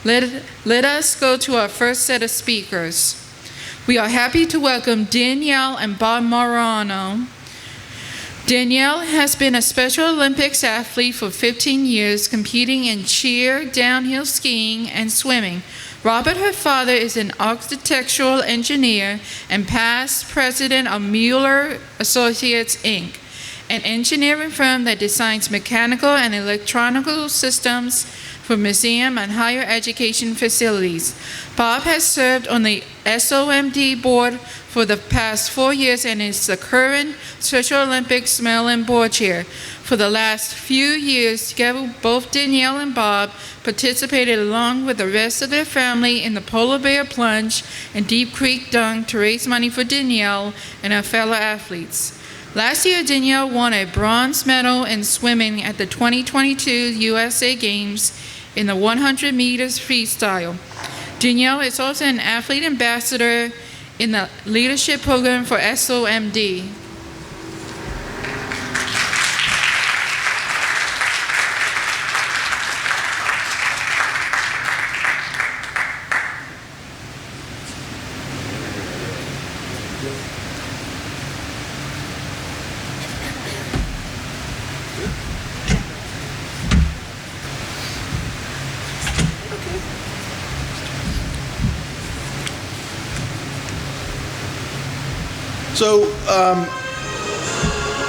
Let us go to our first set of speakers. We are happy to welcome Danielle and Bob Marino. Danielle has been a Special Olympics athlete for 15 years, competing in cheer, downhill skiing, and swimming. Robert, her father, is an architectural engineer and past president of Mueller Associates, Inc., an engineering firm that designs mechanical and electronical systems for museum and higher education facilities. Bob has served on the SOMD board for the past 4 years and is the current Special Olympics Maryland board chair. For the last few years, together, both Danielle and Bob participated along with the rest of their family in the Polar Bear Plunge and Deep Creek Dunk to raise money for Danielle and her fellow athletes. Last year, Danielle won a bronze medal in swimming at the 2022 USA Games in the 100 meters freestyle. Danielle is also an athlete ambassador in the leadership program for SOMD. So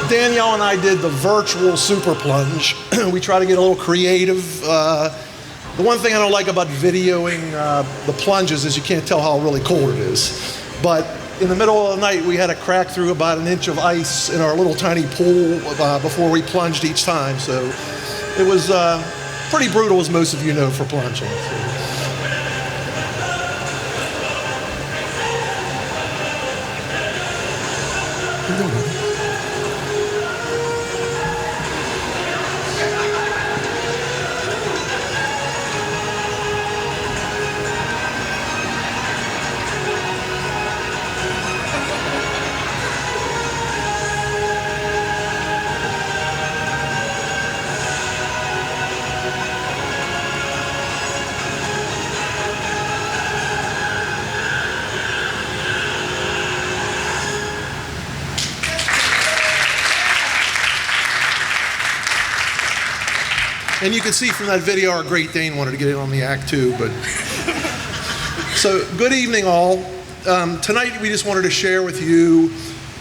Danielle and I did the virtual Super Plunge. We try to get a little creative. The one thing I don't like about videoing the plunges is you can't tell how really cold it is. But in the middle of the night, we had to crack through about an inch of ice in our little tiny pool before we plunged each time. So it was pretty brutal, as most of you know, for plunging. So. And you can see from that video our Great Dane wanted to get in on the act too. But so good evening all. Tonight we just wanted to share with you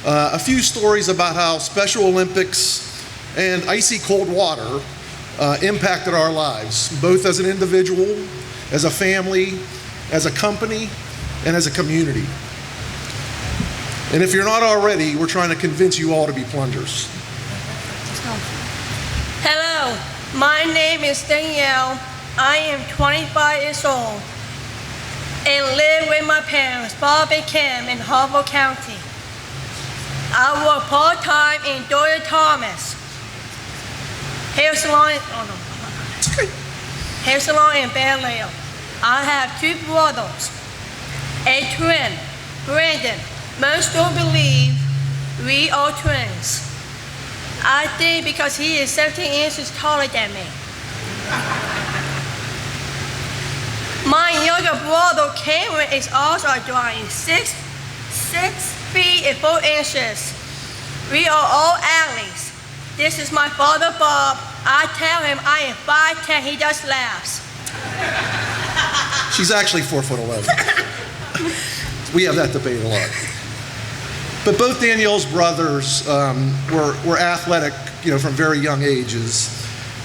a few stories about how Special Olympics and icy cold water impacted our lives, both as an individual, as a family, as a company, and as a community. And if you're not already, we're trying to convince you all to be plungers. Hello. My name is Danielle. I am 25 years old and live with my parents, Bob and Kim, in Harvard County. I work part-time in Doyle Thomas hair salon, hair salon in Bel Air. I have two brothers, a twin, Brandon. Most don't believe we are twins. I think because he is 17 inches taller than me. My younger brother Cameron is also drawing 6 feet and 4 inches. We are all athletes. This is my father Bob. I tell him I am 5'10", he just laughs. She's actually 4'11". We have that debate a lot. But both Danielle's brothers were athletic, from very young ages,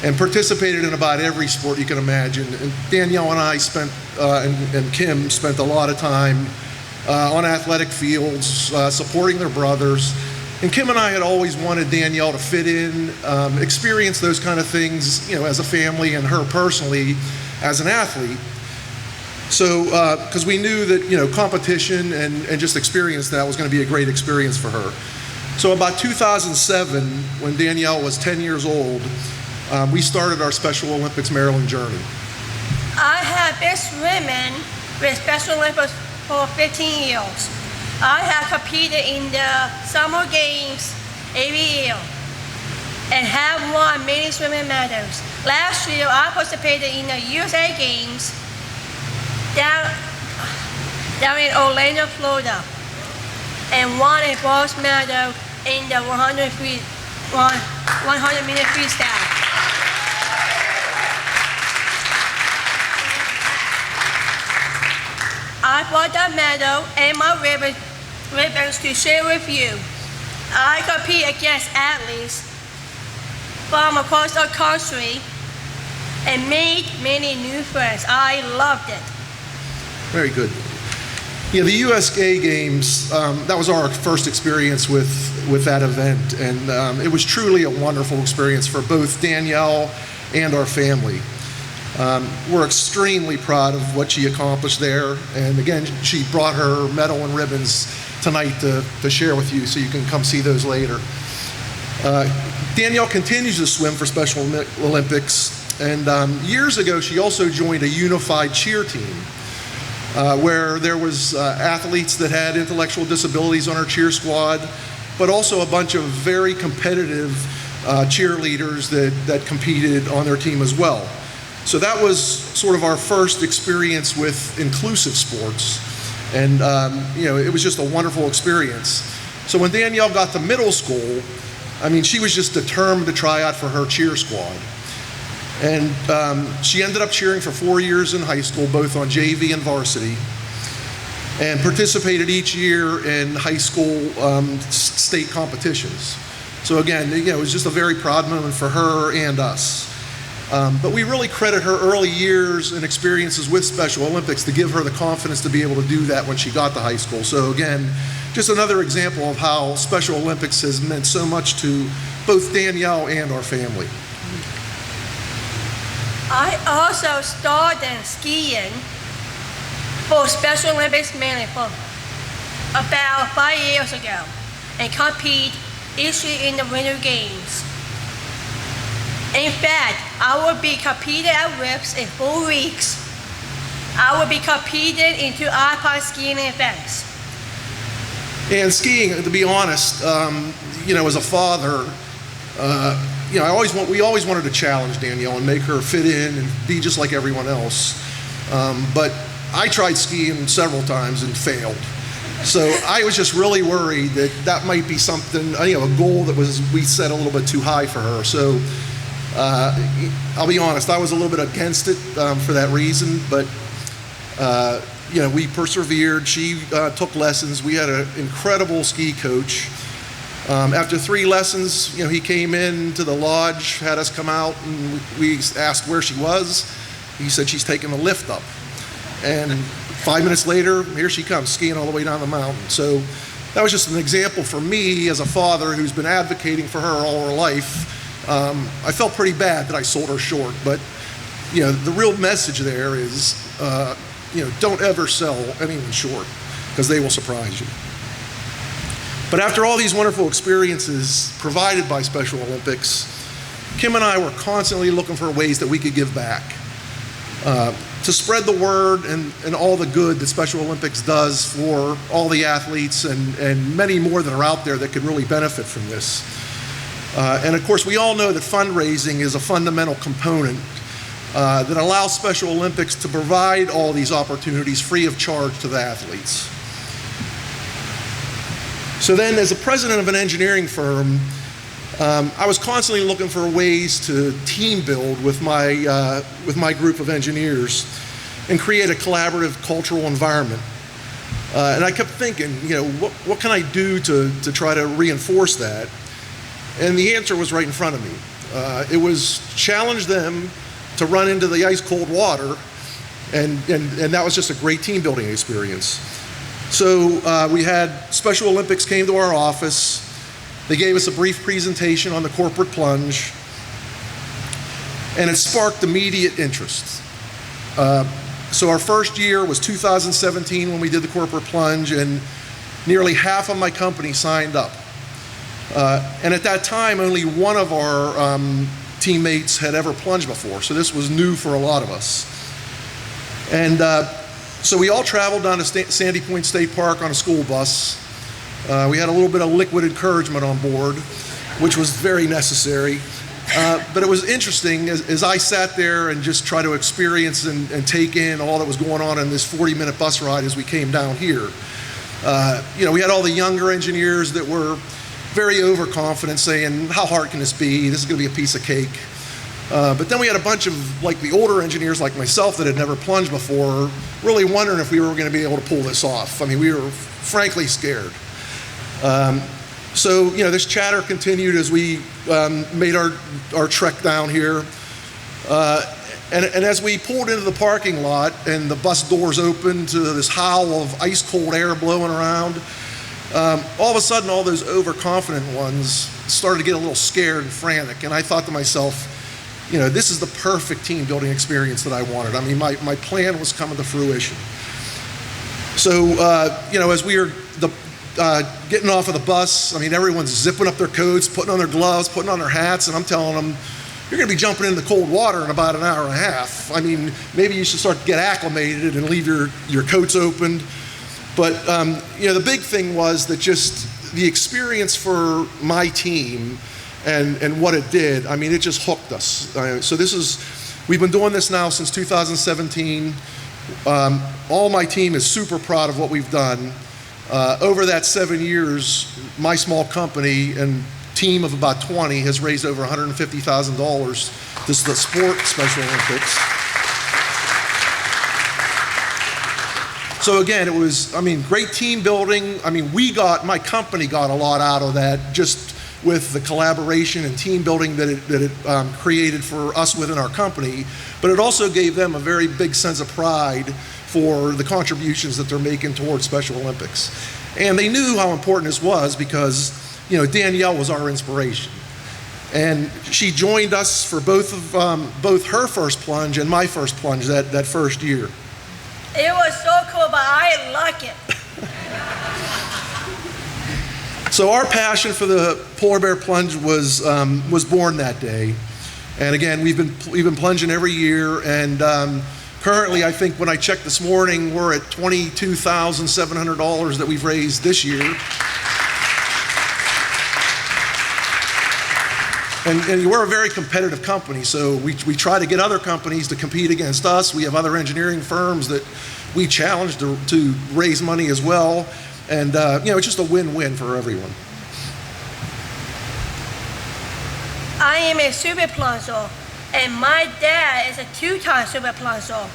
and participated in about every sport you can imagine. And Danielle and I spent, and Kim spent a lot of time on athletic fields, supporting their brothers. And Kim and I had always wanted Danielle to fit in, experience those kind of things, as a family, and her personally as an athlete. So, because we knew that, competition and just experience that was going to be a great experience for her. So about 2007, when Danielle was 10 years old, we started our Special Olympics Maryland journey. I have been swimming with Special Olympics for 15 years. I have competed in the Summer Games every year and have won many swimming medals. Last year, I participated in the USA Games down, down in Orlando, Florida, and won a bronze medal in the 100 minute freestyle. I brought the medal and my ribbons to share with you. I compete against athletes from across the country and made many new friends. I loved it. Very good. Yeah, the USGA Games, that was our first experience with that event, and it was truly a wonderful experience for both Danielle and our family. We're extremely proud of what she accomplished there, and again, she brought her medal and ribbons tonight to share with you, so you can come see those later. Danielle continues to swim for Special Olympics, and years ago, she also joined a unified cheer team, where there was athletes that had intellectual disabilities on our cheer squad, but also a bunch of very competitive cheerleaders that competed on their team as well. So that was sort of our first experience with inclusive sports, and it was just a wonderful experience. So when Danielle got to middle school, I mean, she was just determined to try out for her cheer squad. And she ended up cheering for 4 years in high school, both on JV and varsity, and participated each year in high school state competitions. So again, it was just a very proud moment for her and us. But we really credit her early years and experiences with Special Olympics to give her the confidence to be able to do that when she got to high school. So again, just another example of how Special Olympics has meant so much to both Danielle and our family. I also started in skiing for Special Olympics mainly for about 5 years ago and compete each year in the Winter Games. In fact, I will be competing at Whips in 4 weeks. I will be competing into alpine skiing events. And skiing, to be honest, as a father, we always wanted to challenge Danielle and make her fit in and be just like everyone else. But I tried skiing several times and failed. So I was just really worried that might be something, a goal that we set a little bit too high for her. So I'll be honest, I was a little bit against it for that reason, but we persevered. She took lessons. We had an incredible ski coach. After 3 lessons, he came in to the lodge, had us come out, and we asked where she was. He said she's taking the lift up. And 5 minutes later, here she comes, skiing all the way down the mountain. So that was just an example for me as a father who's been advocating for her all her life. I felt pretty bad that I sold her short, but the real message there is, don't ever sell anyone short, because they will surprise you. But after all these wonderful experiences provided by Special Olympics, Kim and I were constantly looking for ways that we could give back, to spread the word and all the good that Special Olympics does for all the athletes and many more that are out there that could really benefit from this. And of course, we all know that fundraising is a fundamental component that allows Special Olympics to provide all these opportunities free of charge to the athletes. So then, as a president of an engineering firm, I was constantly looking for ways to team build with my group of engineers and create a collaborative cultural environment. And I kept thinking, what can I do to try to reinforce that? And the answer was right in front of me. It was challenge them to run into the ice cold water, and that was just a great team building experience. So we had Special Olympics came to our office. They gave us a brief presentation on the corporate plunge, and it sparked immediate interest. So our first year was 2017 when we did the corporate plunge, and nearly half of my company signed up. And at that time, only one of our teammates had ever plunged before, so this was new for a lot of us. And so we all traveled down to Sandy Point State Park on a school bus. We had a little bit of liquid encouragement on board, which was very necessary. But it was interesting as I sat there and just tried to experience and take in all that was going on in this 40-minute bus ride as we came down here. We had all the younger engineers that were very overconfident, saying, how hard can this be? This is going to be a piece of cake. But then we had a bunch of the older engineers like myself that had never plunged before, really wondering if we were going to be able to pull this off. I mean, we were frankly scared. So this chatter continued as we made our trek down here. And as we pulled into the parking lot and the bus doors opened to this howl of ice cold air blowing around, all of a sudden all those overconfident ones started to get a little scared and frantic. And I thought to myself, this is the perfect team building experience that I wanted. I mean, my plan was coming to fruition. So, as we were getting off of the bus, I mean, everyone's zipping up their coats, putting on their gloves, putting on their hats, and I'm telling them, you're going to be jumping in the cold water in about an hour and a half. I mean, maybe you should start to get acclimated and leave your coats opened. But, the big thing was that just the experience for my team and what it did, I mean, it just hooked us. So we've been doing this now since 2017. All my team is super proud of what we've done. Over that 7 years, my small company and team of about 20 has raised over $150,000 to support Special Olympics. So again, it was, great team building. My company got a lot out of that just with the collaboration and team building that it created for us within our company, but it also gave them a very big sense of pride for the contributions that they're making towards Special Olympics. And they knew how important this was because, Danielle was our inspiration. And she joined us for both her first plunge and my first plunge that first year. It was so cool, but I like it. So our passion for the polar bear plunge was born that day. And again, we've been plunging every year, and currently, I think when I checked this morning, we're at $22,700 that we've raised this year. And we're a very competitive company, so we try to get other companies to compete against us. We have other engineering firms that we challenge to raise money as well. And it's just a win-win for everyone. I am a super plunger, and my dad is a 2-time super plunger.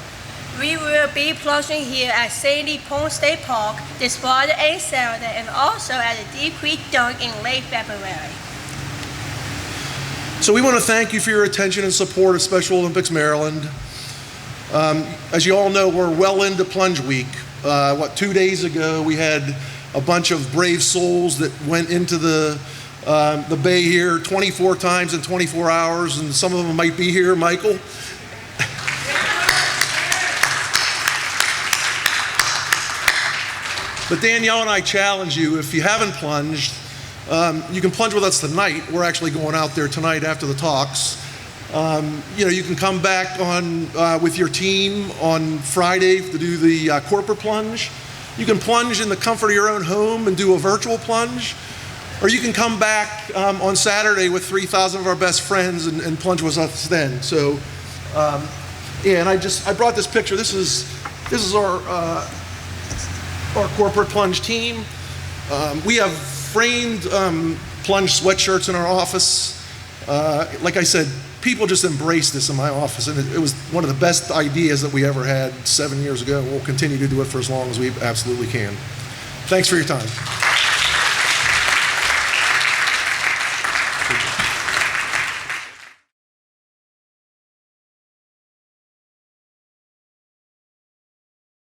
We will be plunging here at Sandy Point State Park this Friday and Saturday, and also at the Deep Creek Dunk in late February. So we want to thank you for your attention and support of Special Olympics Maryland. As you all know, we're well into Plunge Week. 2 days ago, we had a bunch of brave souls that went into the bay here 24 times in 24 hours, and some of them might be here, Michael. But Danielle and I challenge you, if you haven't plunged, you can plunge with us tonight. We're actually going out there tonight after the talks. You can come back with your team on Friday to do the corporate plunge. You can plunge in the comfort of your own home and do a virtual plunge. Or you can come back on Saturday with 3,000 of our best friends and plunge with us then. So, and I brought this picture. This is our corporate plunge team. We have framed plunge sweatshirts in our office. Like I said, people just embraced this in my office, and it was one of the best ideas that we ever had 7 years ago. We'll continue to do it for as long as we absolutely can. Thanks for your time.